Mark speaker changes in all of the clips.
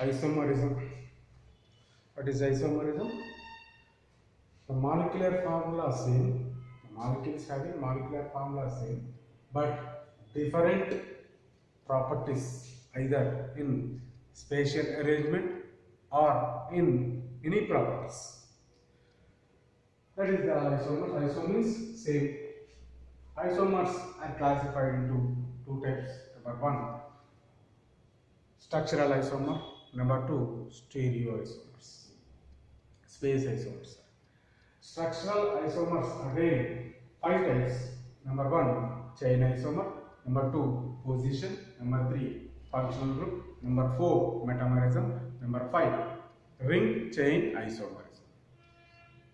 Speaker 1: Isomerism. What is isomerism? The molecular formula same, the molecules having molecular formula same, but different properties either in spatial arrangement or in any properties. That is the isomers. Isomers same. Isomers are classified into two types. Number one, structural isomer. Number two, stereoisomers. Space isomers. Structural isomers again five types. Number one, chain isomer. Number two, position. Number three, functional group. Number four, metamerism. Number five, ring chain isomerism.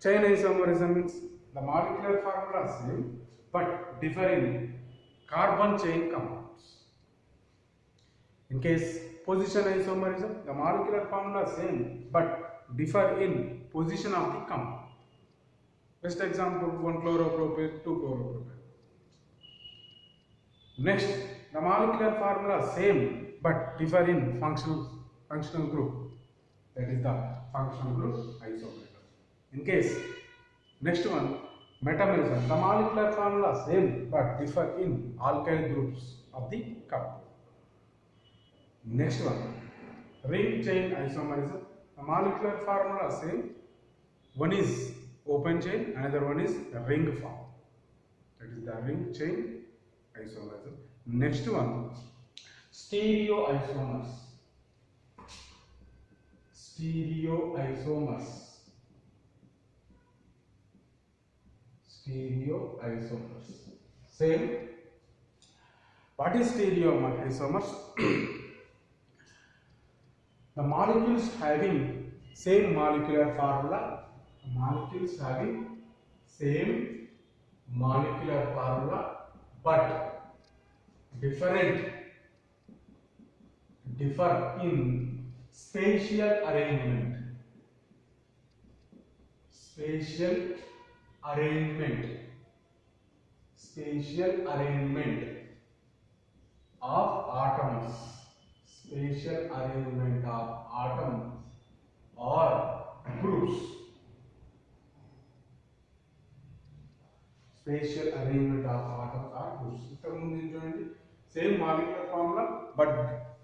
Speaker 1: Chain isomerism means the molecular formula is same but differ in carbon chain compounds. In case position isomerism, the molecular formula is same but differ in position of the compound. Best example, 1 chloropropane, 2 chloropropane. Next, the molecular formula is same but differ in functional group. That is the functional group isomerism. In case, next one, metamerism. The molecular formula same but differ in alkyl groups of the compound. Next one, ring chain isomerism. The molecular formula same. One is open chain, another one is ring form. That is the ring chain isomerism. Next one, stereoisomers. Stereoisomers. Same. What is stereoisomers? The molecules having same molecular formula. Molecules having same molecular formula but differ in spatial arrangement. Spatial arrangement of atoms. Spatial arrangement of atoms or groups. Spatial arrangement of atoms or groups. Same molecular formula but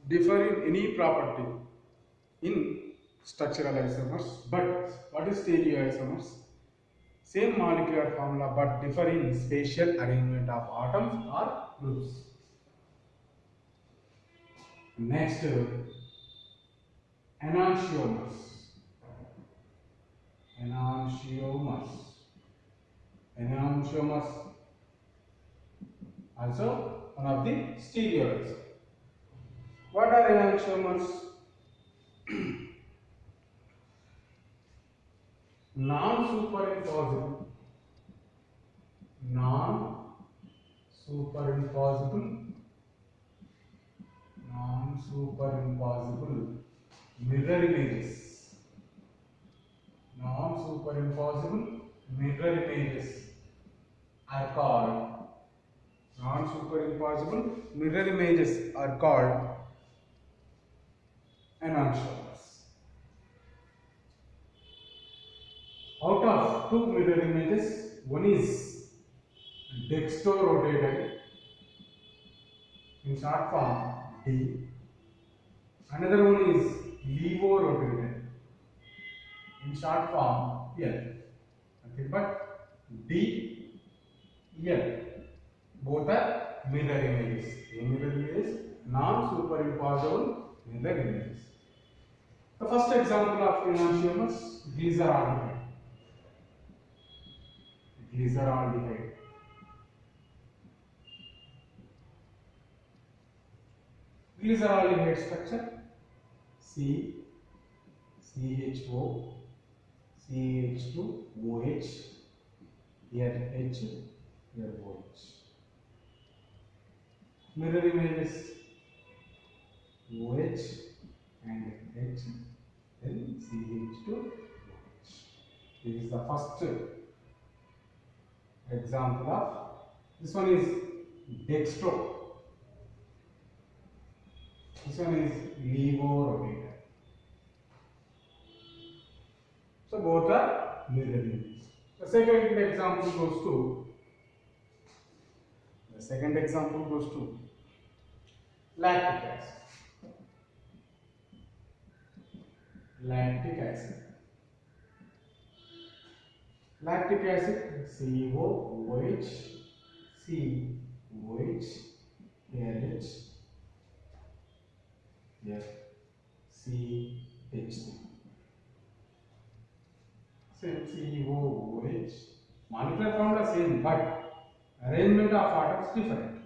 Speaker 1: differ in any property in structural isomers. But what is stereoisomers? Same molecular formula but differ in spatial arrangement of atoms or groups. Next, enantiomers. Enantiomers also one of the stereoisomers. What are enantiomers? Non-superimposable mirror images. Non-superimposable mirror images are called enantiomers. Out of two mirror images, one is dextrorotated, in short form D. Another one is levorotated, in short form L. Nothing but D, L. Both are mirror images. Mirror images, non-superimposable mirror images. The first example of enantiomers, glyceraldehyde. Glyceraldehyde structure CHO, CH2, OH, here H, here OH. Mirror images OH and H, then CH2, OH. This is the first example of, this one is dextro, this one is levorotated. both are mirror images. The second example goes to lactic acid. Lactic acid. Lactic acid COOH, COH, LH, here CH. Same COOH. Molecular formula same, but arrangement of atoms different.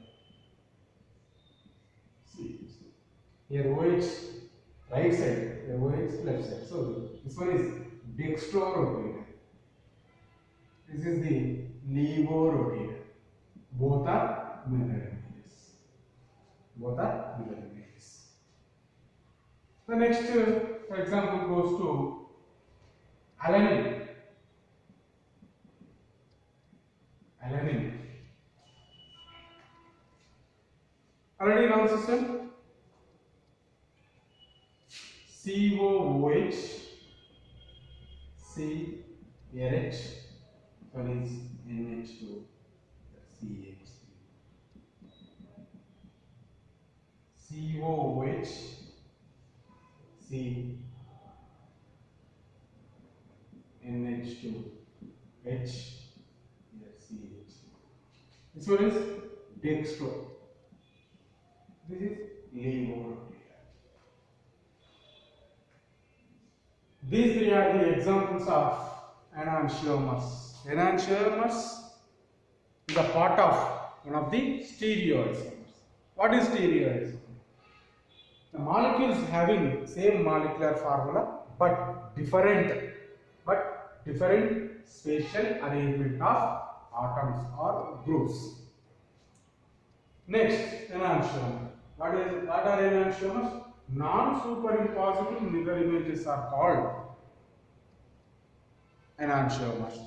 Speaker 1: See, here OH right side, here OH left side. So this one is dextrorotator. This is the levorotator. Both are mirror images. The next example goes to alanine. Already in our system, COOH, CH, one is NH2, CH. COOH, C, NH2, H, here CH. This one is dextro. This is levorotator. These three are the examples of enantiomers. Enantiomers is a part of one of the stereoisomers. What is stereoisomer? The molecules having same molecular formula but different spatial arrangement of atoms or groups. Next, enantiomer. What are enantiomers? Non-superimposable mirror images are called enantiomers.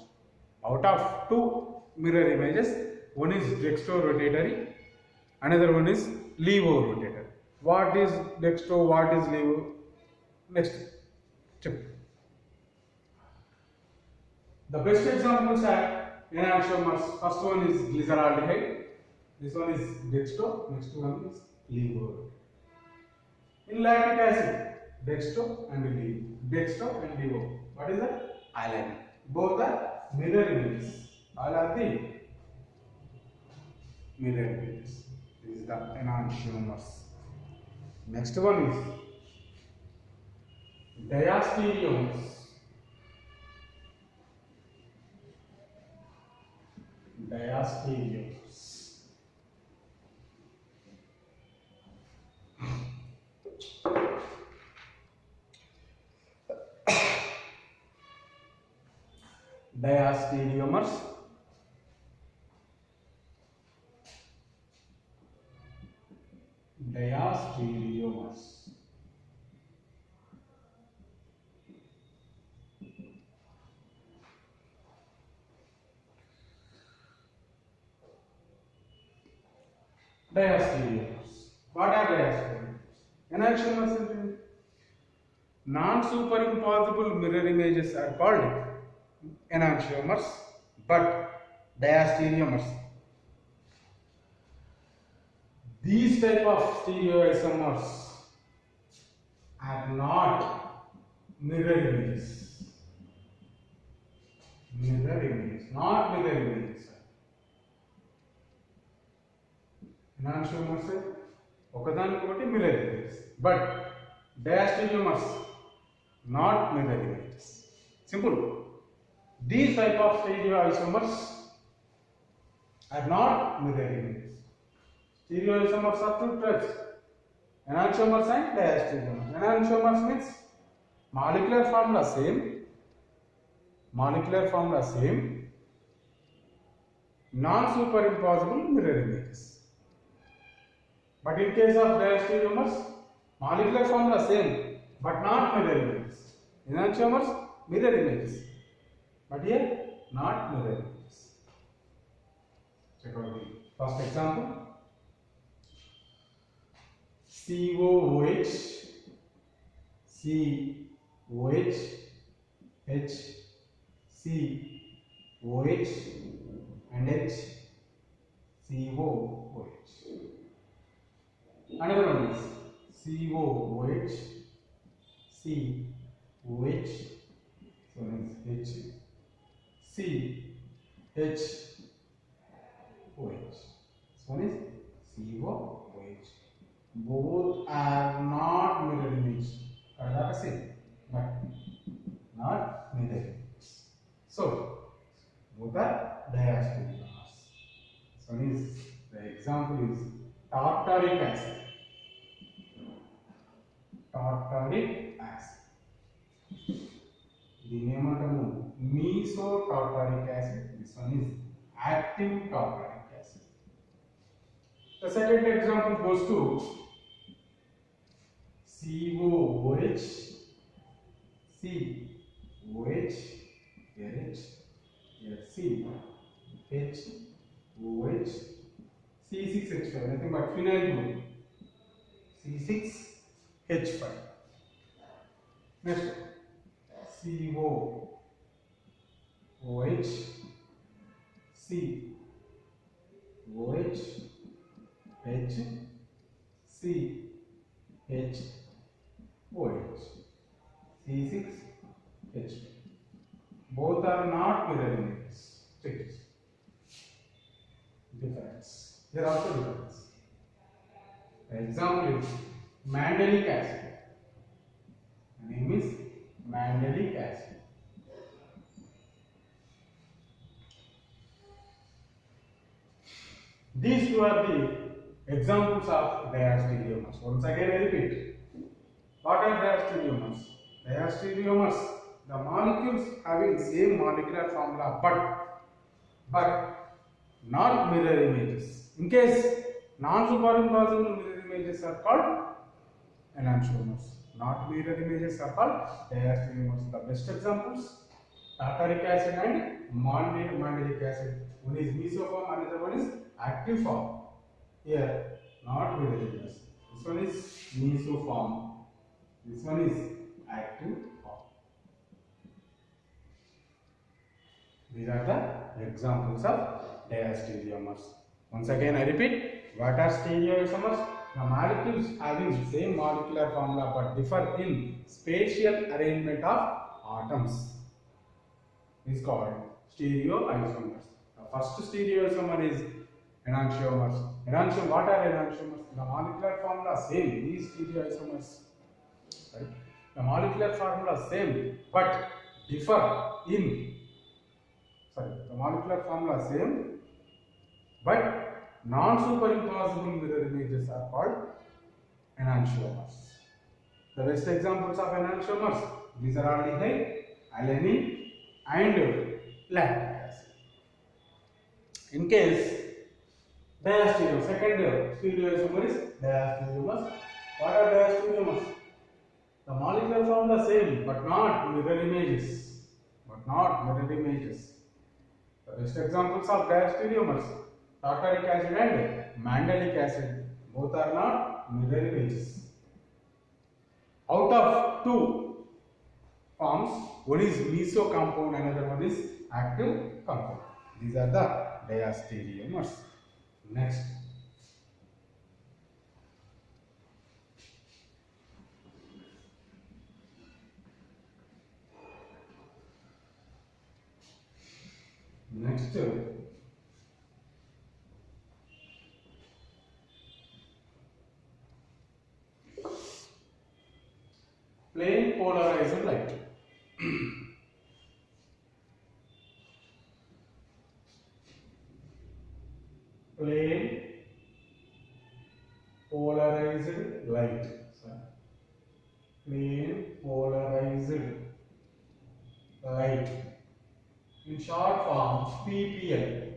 Speaker 1: Out of two mirror images, one is dextrorotatory, another one is levorotatory. What is dextro? What is levo? Next, check. The best examples are enantiomers. First one is glyceraldehyde. This one is dextro. Next one is levo. In lactic acid, dextro and levo. What is that? Alanine. Both are mirror images. All are the mirror images. This is the enantiomers. Next one is diastereomers. Diastereomers. What are diastereomers? Enantiomers. Non-superimposable mirror images are called enantiomers, but diastereomers. These type of stereoisomers are not mirror images. Not mirror images. Enantiomers okadanikokati mirror images, but diastereomers not mirror images. Simple. These type of stereoisomers are not mirror images. Stereoisomers are two types: enantiomers and diastereomers. Enantiomers means molecular formula same, non-superimposable mirror images. But in case of diastereomers, molecular formula same, but not mirror images. Enantiomers, mirror images. But here, not mirror images. Check out the first example. COOH, H, COH and H, COOH. Another one is COOH, COH, so H, CHOH. This one is COOH. Both are not mirror image. But not mirror image. So both are diastereomers. So the example is tartaric acid. Tartaric acid. The name of the mesotartaric acid. This one is active tartaric acid. The second example goes to COOH, COH, LH, CHOH, C6H5, nothing but phenyl group, C6H5. Next, COOH, COH, H, CHOH, C6H5. Both are not mirror images. Check this. Difference. There are also difference. The example is mandelic acid. The name is mandelic acid. These two are the examples of diastereomers. Once again I repeat. What are diastereomers? Diastereomers, the molecules having same molecular formula but not mirror images. In case non-superimposable mirror images are called enantiomers. Not mirror images are called diastereomers. The best examples: tartaric acid and mandelic acid. One is mesoform, another one is active form. Here, not mirror images. This one is mesoform. This one is active form. These are the examples of diastereomers. Once again I repeat, what are stereoisomers? The molecules having same molecular formula but differ in spatial arrangement of atoms is called stereoisomers. The first stereoisomer is enantiomers. What are enantiomers? The molecular formula same, these stereoisomers. Right? The molecular formula same but differ in the molecular formula same but non-superimposable mirror images are called enantiomers. The best examples of enantiomers, these are aldehyde, alanine and lactic acid. In case diastereomers, second stereoisomer is diastereomers. What are diastereomers? The molecular formula same but not mirror images. The best examples of diastereomers, tartaric acid and mandelic acid, both are not mirror images. Out of two forms, one is meso compound, another one is active compound. These are the diastereomers. Next. Plain polarized light. Plain polarized light. Plain polarized light. In short form, PPL.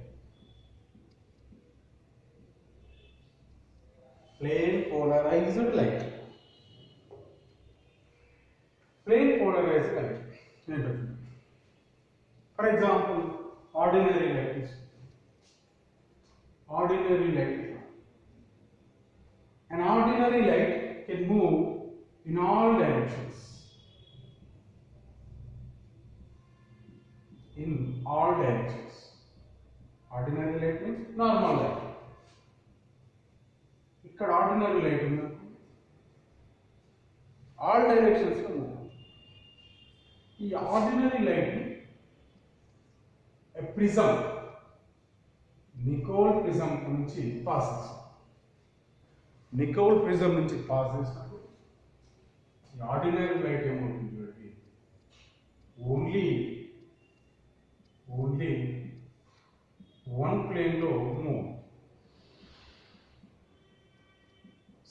Speaker 1: Plain polarized light. Plain polarized light. For example, ordinary light. An ordinary light can move in all directions. in all directions. Ordinary light means normal light. ఇక్కడ ordinary light ఉంది, all directions లో move. ఈ ordinary light prism, Nicole prism నుంచి pass చేస్తాం. Nicole prism నుంచి pass చేసినప్పుడు ఈ ordinary light ఏమవుతుంది చూడండి, ఓన్లీ వన్ ప్లేన్ లో move.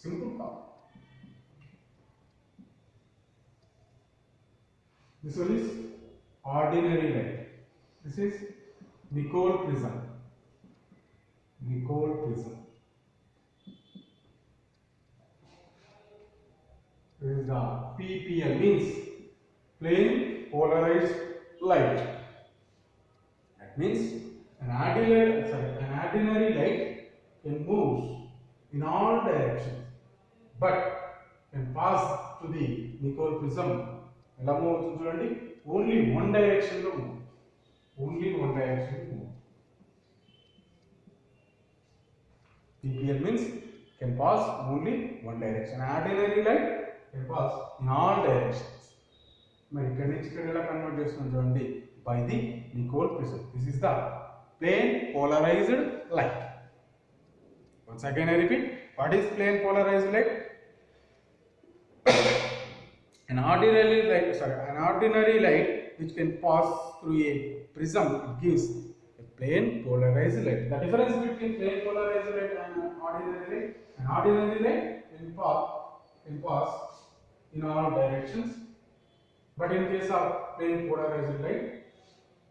Speaker 1: Simple thought. This one is ordinary light. This is Nicol prism. Nicol prism. This is the PPL, means plane polarized light. That means an ordinary light can move in all directions, but can pass to the Nicol prism. ఎలా move అవుతుంది చూడండి, only one direction లో move. Only one direction లో move. PPL means can pass only one direction. Ordinary light can pass in all directions. మరి ఇక్కడ నుంచి ఇక్కడ ఎలా కన్వర్ట్ చేస్తున్నాం చూడండి, by the Nicol prism. This is the plane polarized light. Once again I repeat, what is plane polarized light? An ordinary light which can pass through a prism, it gives a plane polarized light. The difference between plane polarized light and ordinary light, an ordinary light can pass in all directions, but in case of plane polarized light, it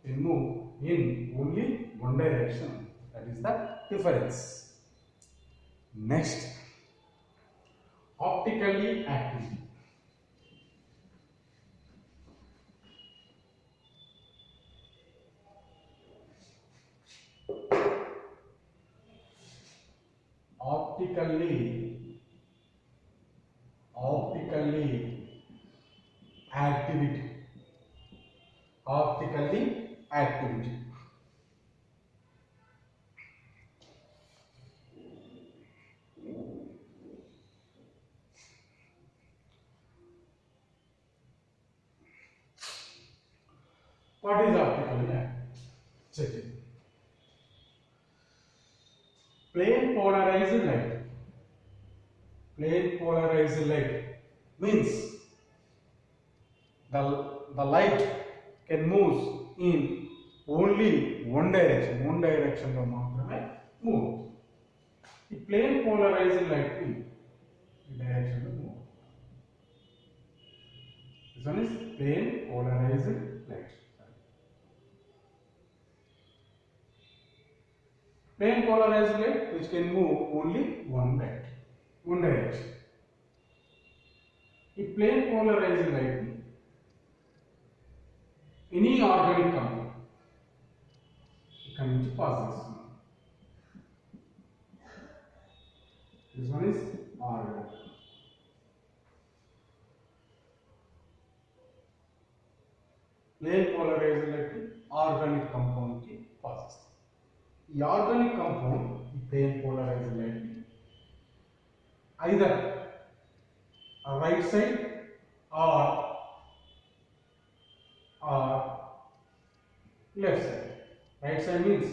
Speaker 1: can move in only one direction. That is the difference. Next, optically active. Optically activity. Optically activity. What is optically active? Check it. Plane polarized light. Plane polarized light means the light can move in only one direction. One direction lo maatrame move. The plane polarized light in direction lo move. This one is plane polarized light. Plane polarized light which can move only one direction. The plane polarized light, any organic compound, can pass this one. This one is organic. Plane polarized light organic compound ki passes. The organic compound, the plane polarized light, either a right side or left side. Right side means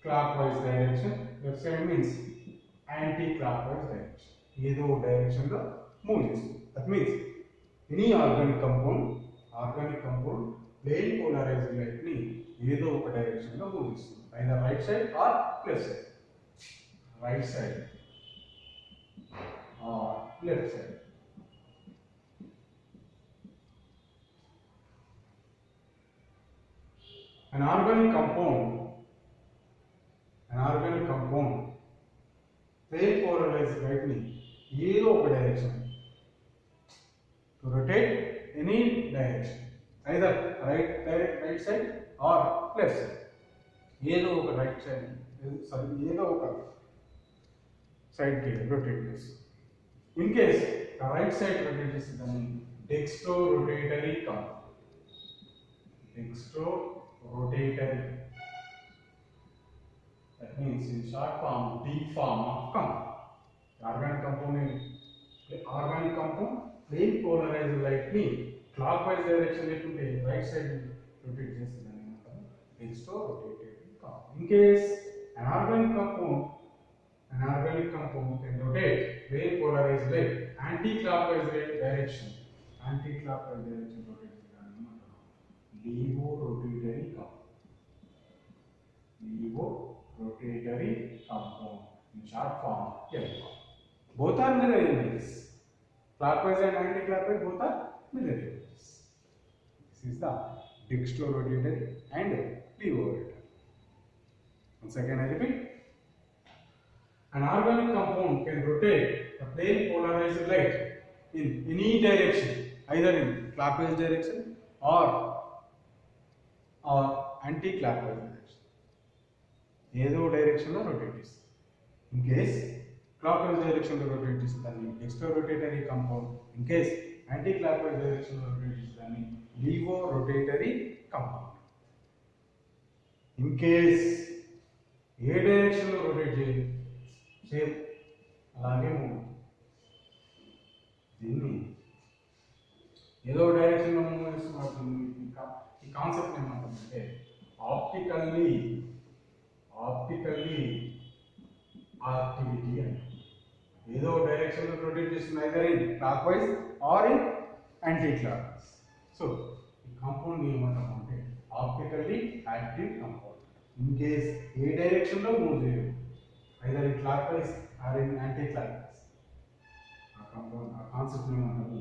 Speaker 1: clockwise direction, left side means anti-clockwise direction. Either direction lo move chestunadi. That means any organic compound plane polarized light ni either oka direction lo move chestunadi. Either right side or left side. Right side or left side. An organic compound plane polarized light ni either oka direction to rotate any direction, either right side or left side. ఏదో ఒక right side ఏదో ఒక సైడ్కి rotate చేస్తుంది. In case right side rotate చేస్తే దాన్ని Dextro rotatory compound rotatory. That means in short form, D form of compound. Organic compound, plain polarized light ni clockwise direction lekunte right side rotate chestundani anamata. Dextrorotatory compound. In case an organic compound can rotate plain polarized light anti-clockwise direction rotate chestundani anamata. Levorotatory compound. In short form, LCOM. Both are mirror images. Clockwise and anti-clockwise both are mirror images. This is the dextrorotatory and levorotatory. Once again I repeat. An organic compound can rotate the plane polarized light in any direction, either in clockwise direction or anti-clockwise direction. ఏదో direction లో rotate చేస్తుంది. In case clockwise direction లో rotate చేస్తుందని dextrorotatory compound. In case anti clockwise direction లో rotate చేస్తుందని levorotatory compound. In case A direction లో rotate చేయదు, same అలాగే మూవ్. దీన్ని ఏదో డైరెక్షన్ లో మూవ్ చేస్తున్నప్పుడు ఈ కాన్సెప్ట్ ఏమంటుందంటే ఆప్టికల్లీ activity and ఏదో డైరెక్షన్ లో రొటేట్ చేస్తుంది, either in clockwise or in anti-clockwise. So ఈ కాంపౌండ్ ఏమంటాం అంటే optically active compound. In case A direction లో మూవ్ చేయదు, either in clockwise or in anti-clockwise, ఆ కాంపౌండ్ ఆ కాన్సెప్ట్ ఏమంటాము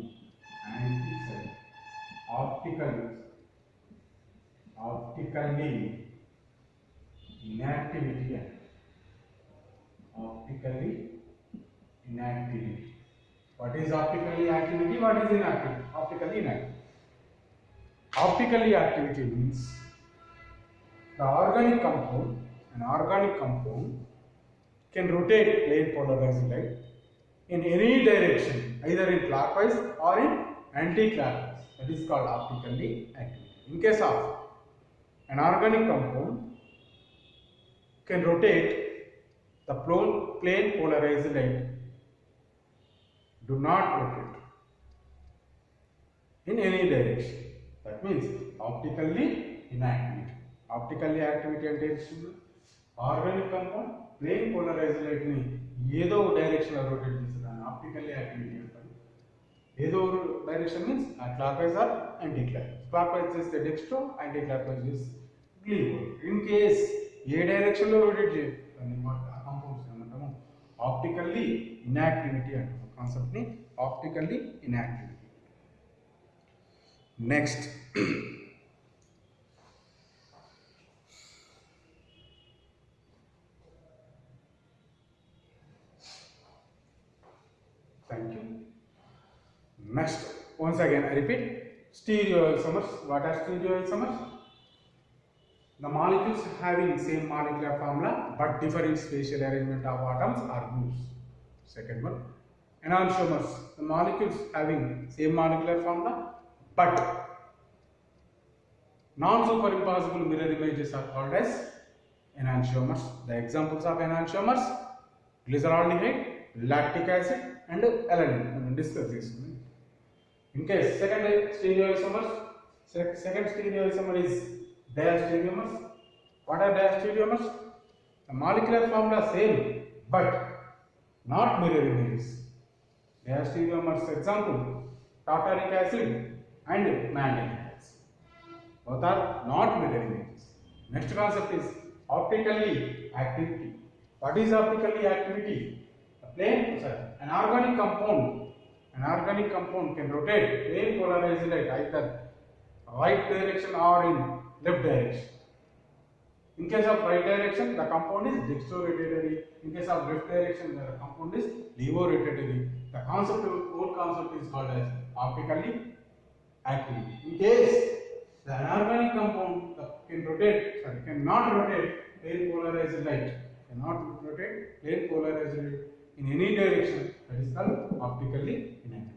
Speaker 1: optically inactivity and optically inactivity. What is optically activity? What is inactivity? Optically inactivity. Optically activity means an organic compound can rotate plane polarized light in any direction, either in clockwise or in anti-clockwise. That is called optically activity. In case of an organic compound can rotate the plane polarized light, do not rotate in any direction. That means optically inactivity. Optically activity అంటే organic compound plane polarized light ని ఏదో direction లో rotate చేస్తుందని optically activity అంటారు. ఏదో direction means clockwise or anticlockwise. Clockwise చేస్తే dextro, anticlockwise చేస్తే laevo. In case A direction లో రొటేట్ చేయదు ఆ కాంపౌండ్స్ ఏమంటాము ఆప్టికల్లీ ఇన్యాక్టివిటీ అంటాము. కాన్సెప్ట్ ని optically inactivity. Next thank you. Next, once again I repeat, stereoisomers. What are stereoisomers? The molecules having same molecular formula but different spatial arrangement of atoms or groups. Second one, enantiomers. The molecules having same molecular formula but non-superimposable mirror images are called as enantiomers. The examples of enantiomers: glyceraldehyde, lactic acid and alanine. We will discuss this. In case second stereoisomer is diastereomers. What are diastereomers? The molecular formula same but not mirror images. Diastereomers example: tartaric acid and mandelic acid. Both are not mirror images. Next concept is optically activity. What is optically activity? An organic compound can rotate plane polarized light either right direction or in left direction. In case of right direction, the compound is dextrorotatory. In case of left direction, the compound is levorotatory. The whole concept is called as optically activity. In case the anorganic compound cannot rotate plane polarized light, in any direction, that is called optically inactive.